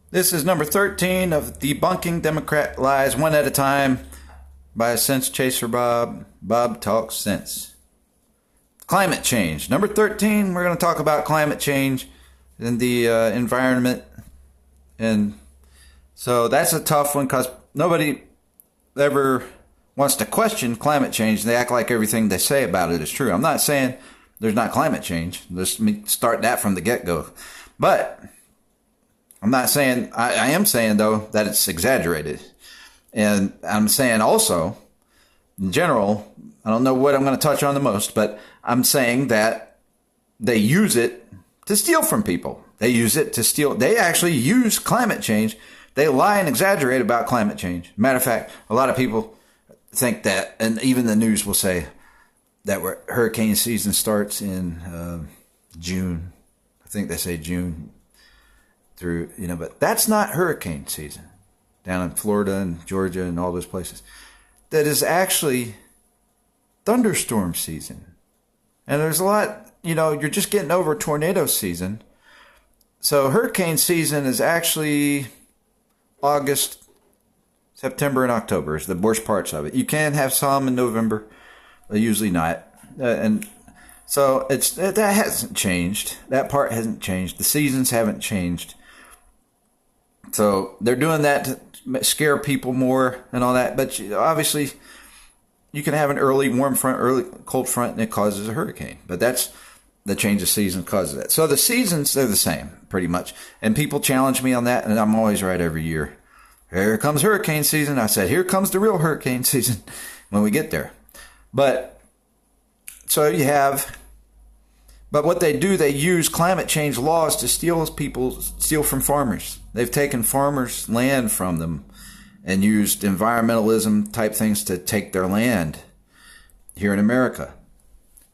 This is number 13 of Debunking Democrat Lies One at a Time by Sense Chaser Bob. Bob Talks Sense. Climate change. Number 13, we're going to talk about climate change and the environment. And so that's a tough one because nobody ever wants to question climate change. They act like everything they say about it is true. I'm not saying there's not climate change. Let's start that from the get-go. But I'm not saying, I am saying, though, that it's exaggerated. And I'm saying also, in general, I don't know what I'm going to touch on the most, but I'm saying that they use it to steal from people. They use it to steal. They actually use climate change. They lie and exaggerate about climate change. Matter of fact, a lot of people think that, and even the news will say that hurricane season starts in June. I think they say June through, but that's not hurricane season down in Florida and Georgia and all those places. That is actually thunderstorm season. And there's a lot, you're just getting over tornado season. So hurricane season is actually August, September, and October is the worst parts of it. You can have some in November, but usually not. And so that hasn't changed. That part hasn't changed. The seasons haven't changed. So they're doing that to scare people more and all that. But obviously, you can have an early warm front, early cold front, and it causes a hurricane. But that's the change of season causes that. So the seasons, they're the same, pretty much. And people challenge me on that, and I'm always right every year. Here comes hurricane season. I said, here comes the real hurricane season when we get there. But what they do, they use climate change laws to steal from farmers. They've taken farmers' land from them and used environmentalism type things to take their land here in America.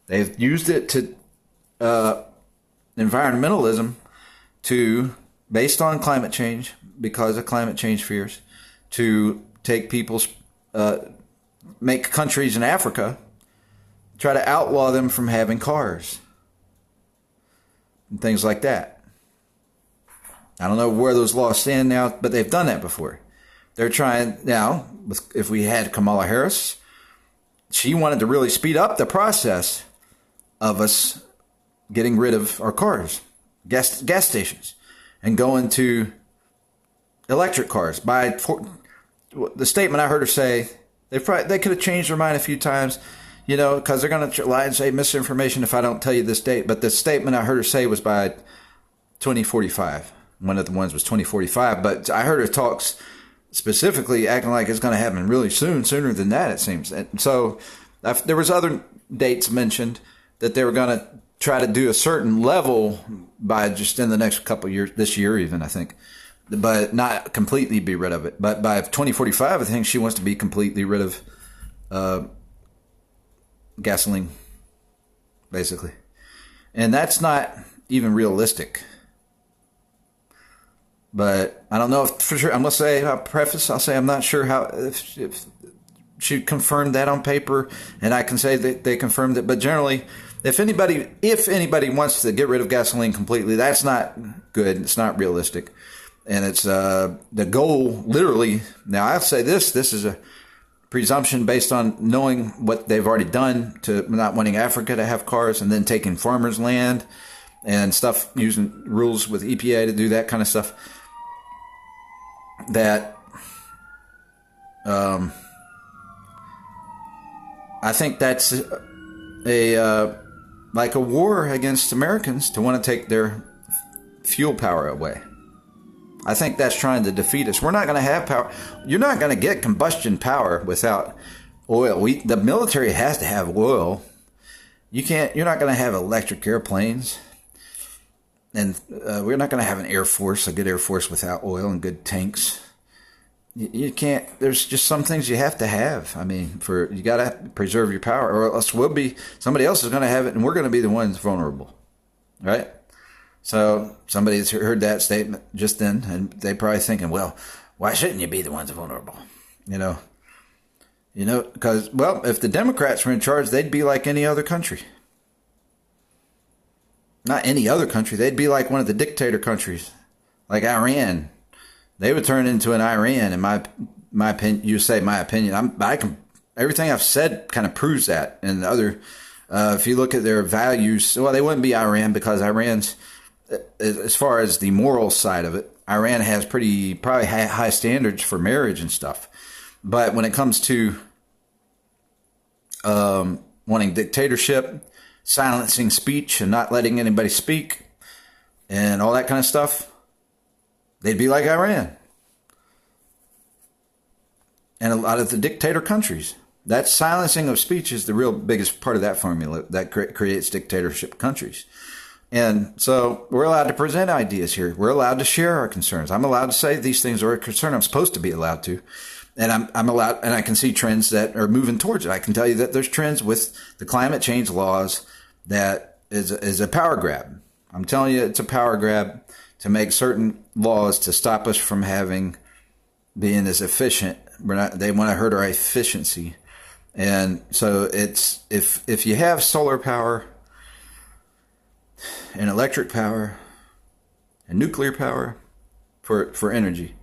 They've used it to environmentalism based on climate change, because of climate change fears, to take make countries in Africa try to outlaw them from having cars and things like that. I don't know where those laws stand now, but they've done that before. They're trying now, if we had Kamala Harris, she wanted to really speed up the process of us getting rid of our cars, gas stations, and going to electric cars. By the statement I heard her say, they could have changed their mind a few times, because they're going to lie and say misinformation if I don't tell you this date. But the statement I heard her say was by 2045. One of the ones was 2045. But I heard her talk specifically acting like it's going to happen really soon, sooner than that, it seems. And so there was other dates mentioned that they were going to try to do a certain level by just in the next couple of years, this year even, I think, but not completely be rid of it. But by 2045, I think she wants to be completely rid of gasoline, basically. And that's not even realistic. But I don't know if for sure. I'll say I'm not sure how if she confirmed that on paper, and I can say that they confirmed it. But generally, if anybody wants to get rid of gasoline completely, that's not good. It's not realistic, and it's the goal. Literally, now I'll say this is a presumption based on knowing what they've already done to not wanting Africa to have cars, and then taking farmers' land and stuff, using rules with EPA to do that kind of stuff. That I think that's like a war against Americans to want to take their fuel power away. I think that's trying to defeat us. We're not going to have power. You're not going to get combustion power without oil. The military has to have oil. You're not going to have electric airplanes. And we're not going to have a good Air Force without oil and good tanks. You can't, there's just some things you have to have. I mean, you got to preserve your power, or else somebody else is going to have it, and we're going to be the ones vulnerable. Right? So somebody's heard that statement just then, and they probably thinking, well, why shouldn't you be the ones vulnerable? Because, if the Democrats were in charge, they'd be like any other country. Not any other country. They'd be like one of the dictator countries, like Iran, they would turn into an Iran. In my opinion, you say my opinion. I can everything I've said kind of proves that. And other, if you look at their values, well, they wouldn't be Iran because Iran's, as far as the moral side of it, Iran has probably high standards for marriage and stuff. But when it comes to wanting dictatorship, silencing speech and not letting anybody speak and all that kind of stuff, they'd be like Iran and a lot of the dictator countries. That silencing of speech is the real biggest part of that formula that creates dictatorship countries. And so we're allowed to present ideas here. We're allowed to share our concerns. I'm allowed to say these things are a concern. I'm supposed to be allowed to. And I'm allowed, and I can see trends that are moving towards it. I can tell you that there's trends with the climate change laws that is a power grab. I'm telling you, it's a power grab to make certain laws to stop us from being as efficient. They want to hurt our efficiency. And so it's, if you have solar power and electric power and nuclear power for energy,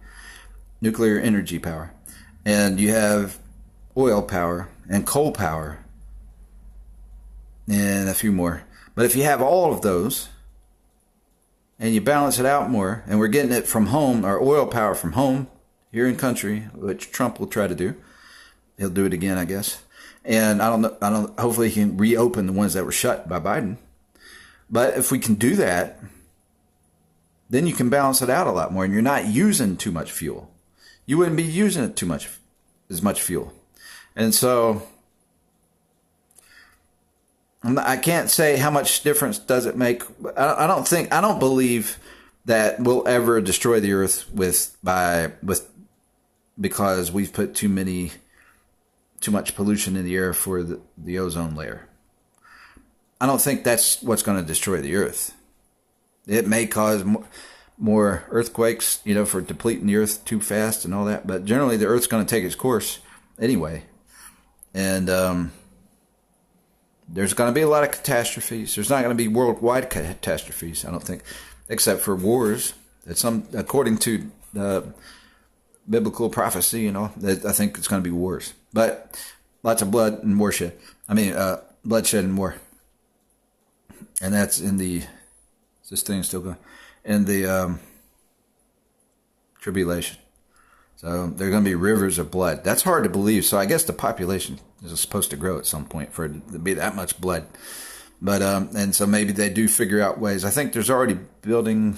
nuclear energy power, and you have oil power and coal power and a few more. But if you have all of those and you balance it out more, and we're getting it from home, our oil power from home here in country, which Trump will try to do. He'll do it again, I guess. And hopefully he can reopen the ones that were shut by Biden. But if we can do that, then you can balance it out a lot more, and you're not using too much fuel. You wouldn't be using it as much fuel. And so I can't say how much difference does it make. I don't believe that we'll ever destroy the earth because we've put too much pollution in the air for the ozone layer. I don't think that's what's going to destroy the earth. It may cause more earthquakes, for depleting the earth too fast and all that. But generally, the earth's going to take its course anyway. And there's going to be a lot of catastrophes. There's not going to be worldwide catastrophes, I don't think, except for wars. According to biblical prophecy, I think it's going to be wars. But lots of blood and bloodshed and war. And that's in the, is this thing still going? In the tribulation. So there are going to be rivers of blood. That's hard to believe. So I guess the population is supposed to grow at some point for it to be that much blood. But and so maybe they do figure out ways. I think there's already building.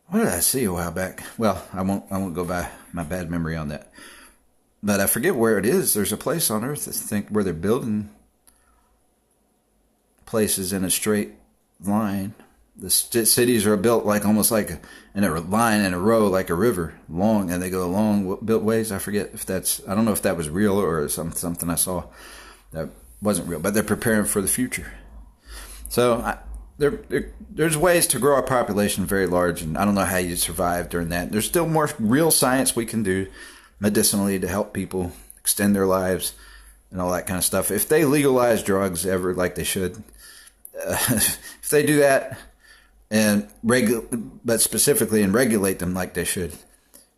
What did I see a while back? Well, I won't go by my bad memory on that. But I forget where it is. There's a place on Earth, I think, where they're building places in a straight line. The cities are built almost like in a line, in a row, like a river, long, and they go long built ways. I forget I don't know if that was real or something I saw that wasn't real, but they're preparing for the future. So there's ways to grow our population very large, and I don't know how you survive during that. There's still more real science we can do medicinally to help people extend their lives and all that kind of stuff. If they legalize drugs ever, like they should, if they do that, but specifically regulate them like they should,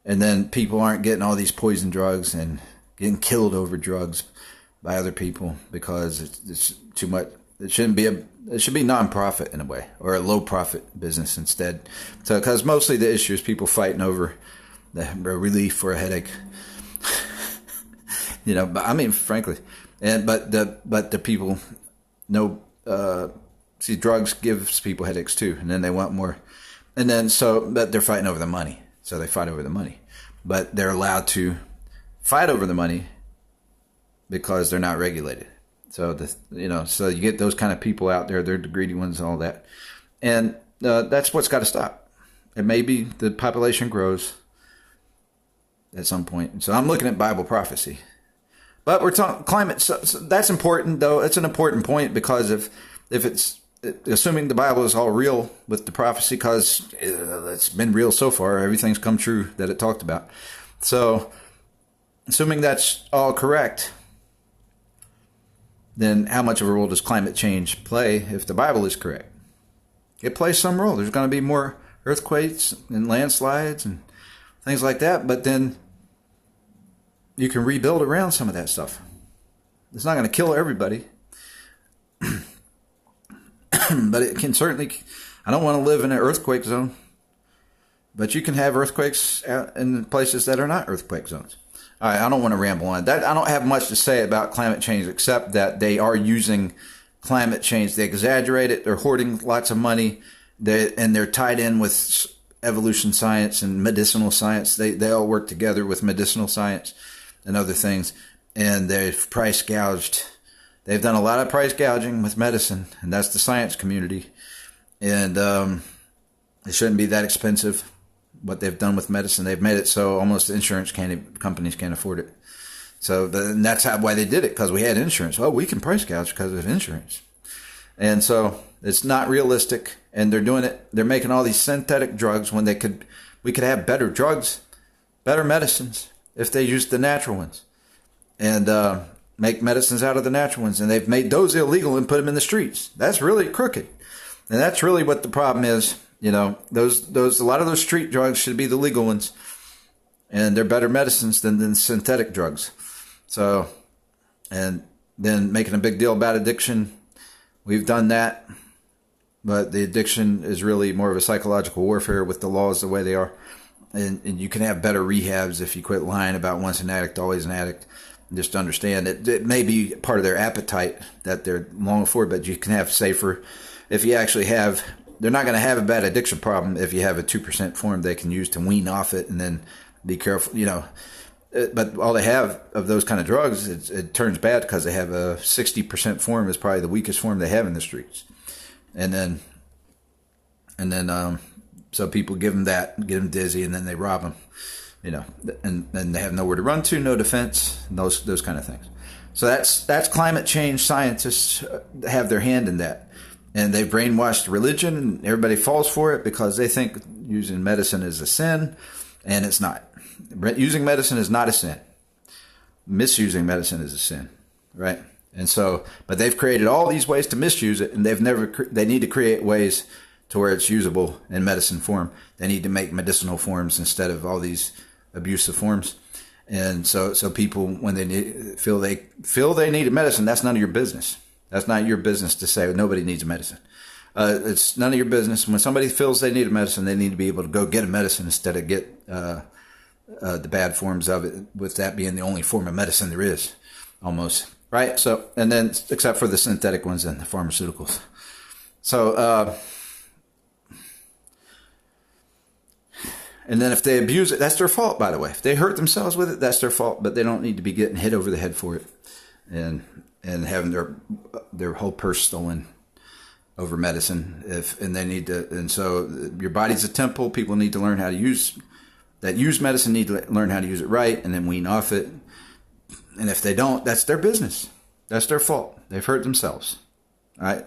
and then people aren't getting all these poison drugs and getting killed over drugs by other people because it's too much. It should be non-profit in a way, or a low-profit business instead. So, because mostly the issue is people fighting over the relief for a headache. But frankly, but the people know. See, drugs gives people headaches too, and then they want more, and then but they're fighting over the money, so they fight over the money, but they're allowed to fight over the money because they're not regulated. So so you get those kind of people out there, they're the greedy ones and all that, and that's what's got to stop. And maybe the population grows at some point. So I'm looking at Bible prophecy, but we're talking climate. So that's important, though. It's an important point because if it's assuming the Bible is all real with the prophecy, because it's been real so far, everything's come true that it talked about. So, assuming that's all correct, then how much of a role does climate change play if the Bible is correct? It plays some role. There's going to be more earthquakes and landslides and things like that. But then you can rebuild around some of that stuff. It's not going to kill everybody, but it can certainly. I don't want to live in an earthquake zone, but you can have earthquakes out in places that are not earthquake zones. All right, I don't want to ramble on that. I don't have much to say about climate change except that they are using climate change. They exaggerate it. They're hoarding lots of money, and they're tied in with evolution science and medicinal science. They all work together with medicinal science and other things, and they've price gouged. They've done a lot of price gouging with medicine, and that's the science community. And it shouldn't be that expensive. What they've done with medicine, they've made it so almost insurance companies can't afford it. So that's why they did it, because we had insurance. Oh, we can price gouge because of insurance. And so it's not realistic. And they're doing it. They're making all these synthetic drugs when we could have better drugs, better medicines if they used the natural ones, and make medicines out of the natural ones. And they've made those illegal and put them in the streets. That's really crooked. And that's really what the problem is. You know, those a lot of those street drugs should be the legal ones, and they're better medicines than synthetic drugs. So, and then making a big deal about addiction, we've done that, but the addiction is really more of a psychological warfare with the laws the way they are, and you can have better rehabs if you quit lying about once an addict, always an addict. Just understand it may be part of their appetite that they're longing for, but you can have safer if you actually have. They're not going to have a bad addiction problem if you have a 2% form they can use to wean off it, and then be careful, you know. But all they have of those kind of drugs, it turns bad because they have a 60% form is probably the weakest form they have in the streets. And then so people give them that, get them dizzy, and then they rob them, you know, and they have nowhere to run to, no defense, those kind of things. So that's climate change. Scientists have their hand in that. And they've brainwashed religion, and everybody falls for it because they think using medicine is a sin, and it's not. Using medicine is not a sin. Misusing medicine is a sin, right? And so, but they've created all these ways to misuse it, and they need to create ways to where it's usable in medicine form. They need to make medicinal forms instead of all these abusive forms. And so people, when they feel they need a medicine, that's none of your business. That's not your business to say nobody needs a medicine. It's none of your business. When somebody feels they need a medicine, they need to be able to go get a medicine instead of get the bad forms of it, with that being the only form of medicine there is, almost. Right? So, and then, except for the synthetic ones and the pharmaceuticals. So, and then if they abuse it, that's their fault, by the way. If they hurt themselves with it, that's their fault, but they don't need to be getting hit over the head for it. And having their whole purse stolen over medicine, and they need to, and so your body's a temple. People need to learn how to use medicine, need to learn how to use it right, and then wean off it. And if they don't, that's their business. That's their fault. They've hurt themselves, right?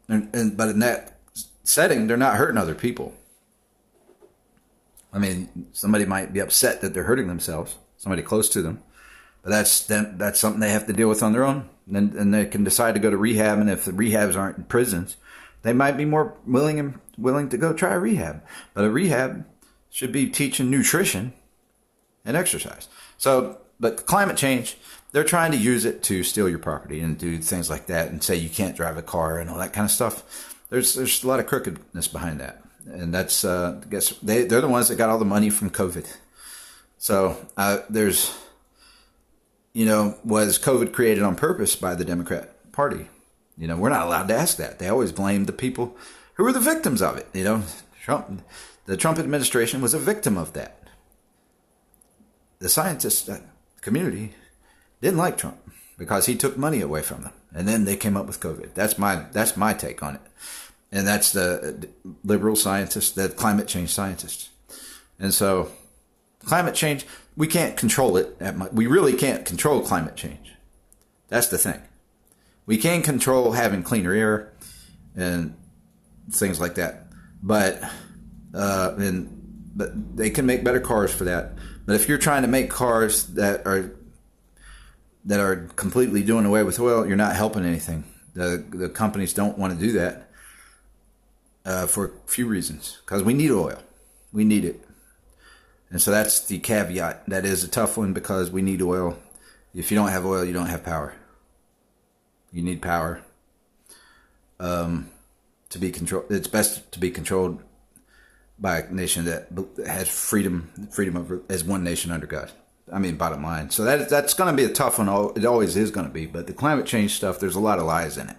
But in that setting, they're not hurting other people. I mean, somebody might be upset that they're hurting themselves, somebody close to them. But that's something they have to deal with on their own. And they can decide to go to rehab. And if the rehabs aren't in prisons, they might be more willing to go try a rehab. But a rehab should be teaching nutrition and exercise. So, but climate change, they're trying to use it to steal your property and do things like that, and say you can't drive a car and all that kind of stuff. There's a lot of crookedness behind that. And that's, I guess they're the ones that got all the money from COVID. So was COVID created on purpose by the Democrat Party? You know, we're not allowed to ask that. They always blame the people who were the victims of it. You know, the Trump administration was a victim of that. The scientists community didn't like Trump because he took money away from them, and then they came up with COVID. That's my take on it, and that's the liberal scientists, the climate change scientists, and so climate change. We can't control it. We really can't control climate change. That's the thing. We can control having cleaner air and things like that, but they can make better cars for that. But if you're trying to make cars that are completely doing away with oil, you're not helping anything. The companies don't want to do that for a few reasons. Because we need oil. We need it. And so that's the caveat. That is a tough one because we need oil. If you don't have oil, you don't have power. You need power to be controlled. It's best to be controlled by a nation that has freedom of, as one nation under God. I mean, bottom line. So that's going to be a tough one. It always is going to be. But the climate change stuff, there's a lot of lies in it.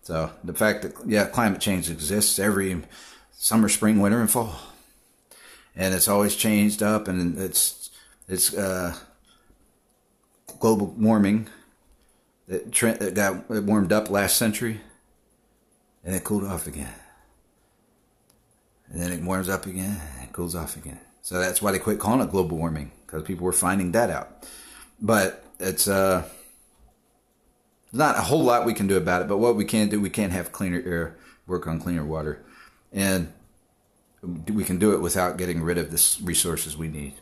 So the fact that, yeah, climate change exists every summer, spring, winter, and fall. And it's always changed up, and it's global warming that got warmed up last century, and it cooled off again. And then it warms up again, and it cools off again. So that's why they quit calling it global warming, because people were finding that out. But it's not a whole lot we can do about it. But what we can do, we can have cleaner air, work on cleaner water, and we can do it without getting rid of the resources we need.